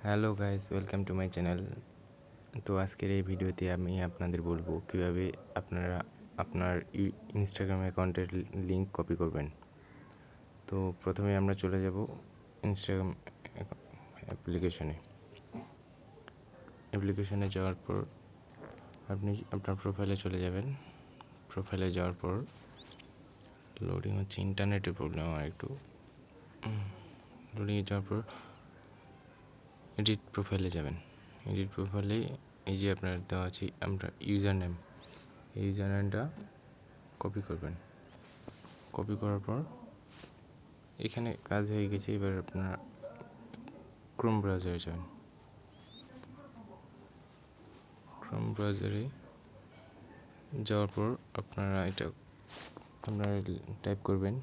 Hello guys, welcome to my channel. তো আজকের এই ভিডিওতে আমি আপনাদের বলবো কিভাবে আপনারা আপনার ইনস্টাগ্রাম অ্যাকাউন্টের লিংক কপি করবেন। তো প্রথমে আমরা চলে যাব ইনস্টাগ্রাম অ্যাপ্লিকেশনে যাওয়ার পর আপনি আপনার প্রোফাইলে চলে যাবেন। প্রোফাইলে যাওয়ার পর লোডিং হচ্ছে, ইন্টারনেটের প্রবলেম আমার একটু। লোডিংয়ে যাওয়ার পর এডিট প্রোফাইলে যাবেন। এডিট প্রোফাইলে এই যে আপনার দেওয়া আছে আমরা ইউজার নেমটা কপি করবেন। কপি করার পর এখানে কাজ হয়ে গেছে। এবার আপনারা ক্রোম ব্রাউজারে যাবেন। ক্রোম ব্রাউজারে যাওয়ার পর আপনারা টাইপ করবেন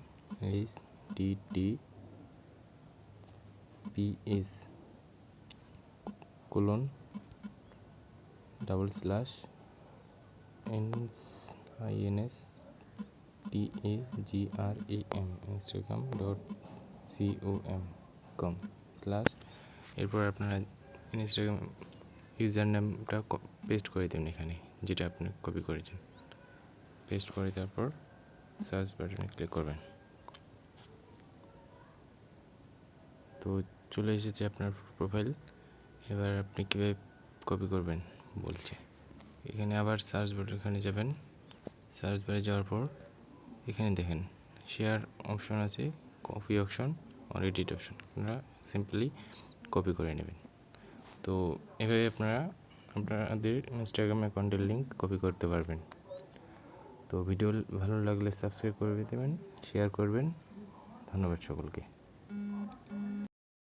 https://instagram.com instagram.com/ এরপর আপনারা ইনস্টাগ্রাম ইউজার নেমটা পেস্ট করে দেবেন এখানে, যেটা আপনি কপি করেছেন। পেস্ট করে দেওয়ার পর সার্চ বাটনে ক্লিক করবেন। তো চলে এসেছে আপনার প্রোফাইল। এবার আপনি কীভাবে কপি করবেন বলছে। এখানে আবার সার্চ বাটনে যাবেন। সার্চ বারে যাওয়ার পর এখানে দেখেন শেয়ার অপশন আছে, কপি অপশন আর এডিট অপশন। আপনারা সিম্পলি কপি করে নেবেন। তো এভাবে আপনারা আপনাদের ইনস্টাগ্রাম অ্যাকাউন্টের লিঙ্ক কপি করতে পারবেন। তো ভিডিও ভালো লাগলে সাবস্ক্রাইব করে দেবেন, শেয়ার করবেন। ধন্যবাদ সকলকে।